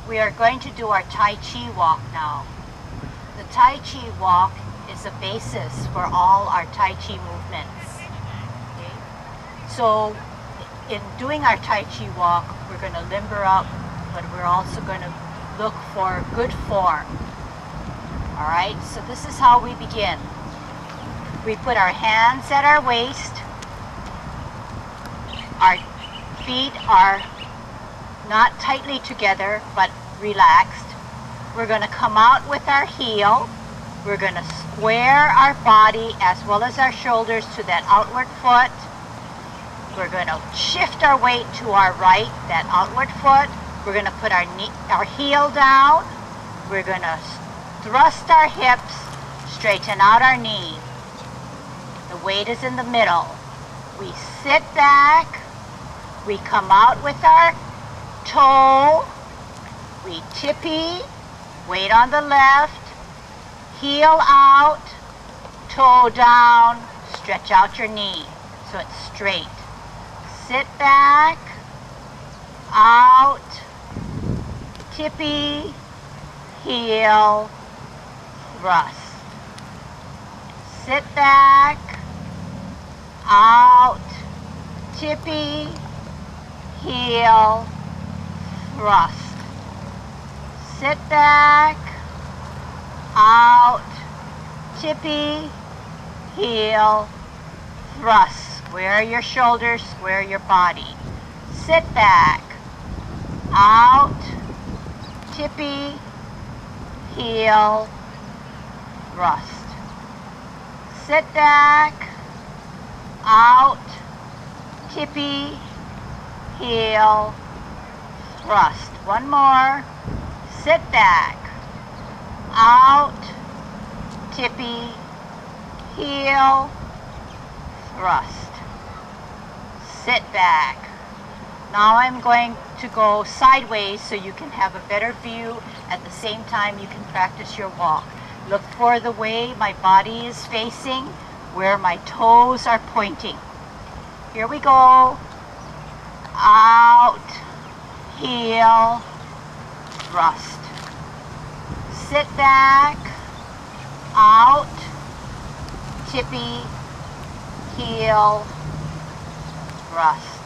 We are going to do our Tai Chi Walk now. The Tai Chi Walk is a basis for all our Tai Chi movements. Okay? So in doing our Tai Chi Walk, we're going to limber up, but we're also going to look for good form. Alright, so this is how we begin. We put our hands at our waist. Our feet are not tightly together, but relaxed. We're going to come out with our heel. We're going to square our body as well as our shoulders to that outward foot. We're going to shift our weight to our right, that outward foot. We're going to put our heel down. We're going to thrust our hips, straighten out our knee. The weight is in the middle. We sit back. We come out with our toe. We tippy, weight on the left, heel out, toe down, stretch out your knee so it's straight. Sit back, out, tippy, heel, thrust. Sit back, out, tippy, heel, thrust. Sit back, out, tippy, heel, thrust. Square your shoulders, square your body. Sit back, out, tippy, heel, thrust. Sit back, out, tippy, heel, thrust. One more. Sit back, out, tippy, heel, thrust. Sit back. Now I'm going to go sideways so you can have a better view. At the same time, you can practice your walk. Look for the way my body is facing, where my toes are pointing. Here we go. Out, heel, thrust. Sit back, out, tippy, heel, thrust.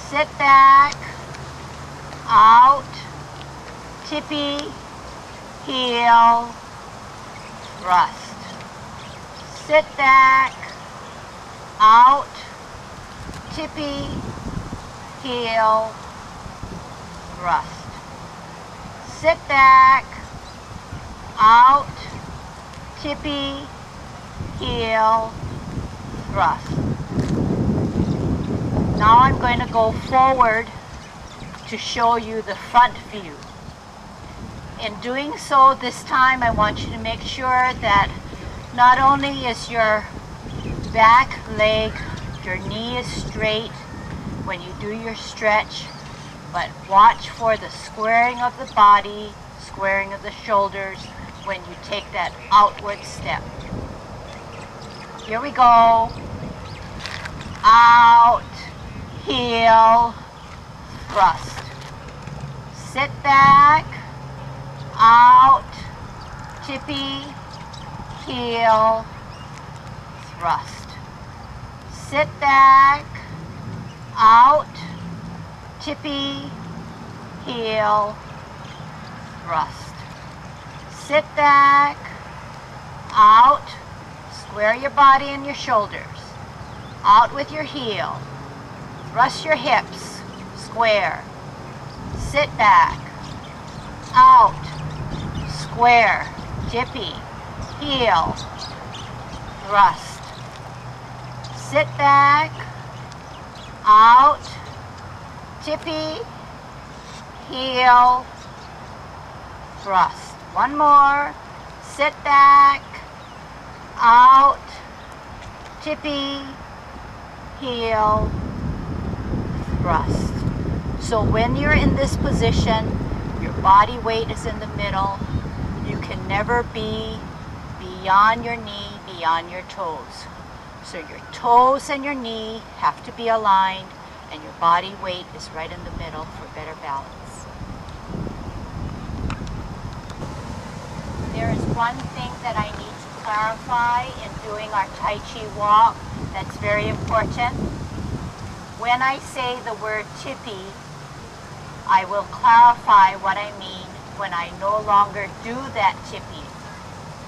Sit back, out, tippy, heel, thrust. Sit back, out, tippy, heel, thrust. Sit back, out, tippy, heel, thrust. Now I'm going to go forward to show you the front view. In doing so this time, I want you to make sure that not only is your back leg, your knee is straight when you do your stretch, but watch for the squaring of the body, squaring of the shoulders when you take that outward step. Here we go. Out, heel, thrust. Sit back, out, tippy, heel, thrust. Sit back, out, tippy, heel, thrust. Sit back, out, square your body and your shoulders. Out with your heel. Thrust your hips, square. Sit back, out, square, tippy, heel, thrust. Sit back, out, tippy, heel, thrust. One more. Sit back, out, tippy, heel, thrust. So when you're in this position, your body weight is in the middle. You can never be beyond your knee, beyond your toes. So your toes and your knee have to be aligned, and your body weight is right in the middle for better balance. there is one thing that I need to clarify in doing our Tai Chi walk that's very important. When I say the word tippy, I will clarify what I mean when I no longer do that tippy.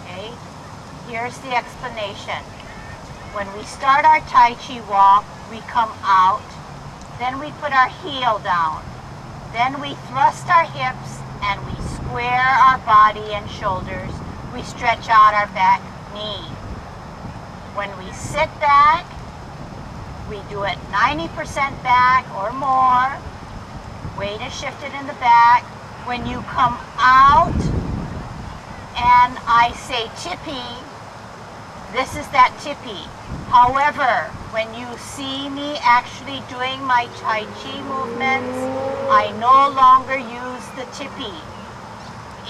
Okay? Here's the explanation. When we start our Tai Chi walk, we come out, then we put our heel down, then we thrust our hips and we square our body and shoulders. We stretch out our back knee. When we sit back, we do it 90% back or more. Weight is shifted in the back. When you come out and I say tippy, this is that tippy. However, when you see me actually doing my Tai Chi movements, I no longer use the tippy.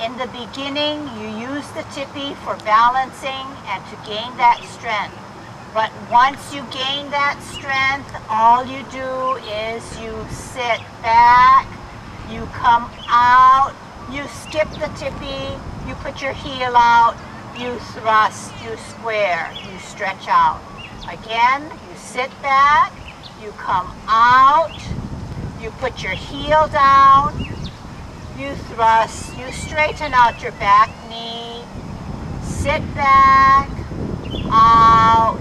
In the beginning, you use the tippy for balancing and to gain that strength. But once you gain that strength, all you do is you sit back, you come out, you skip the tippy, you put your heel out, you thrust, you square, you stretch out. Again, you sit back, you come out, you put your heel down, you thrust, you straighten out your back knee, sit back, out,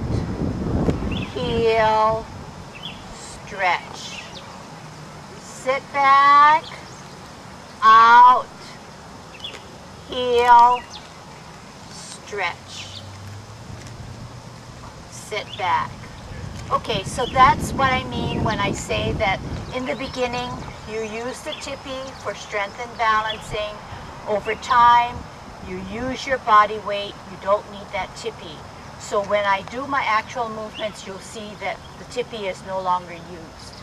heel, stretch. Sit back, out, heel, stretch. Sit back. Okay, so that's what I mean when I say that in the beginning you use the tippy for strength and balancing. Over time, you use your body weight. You don't need that tippy. So when I do my actual movements, you'll see that the tippy is no longer used.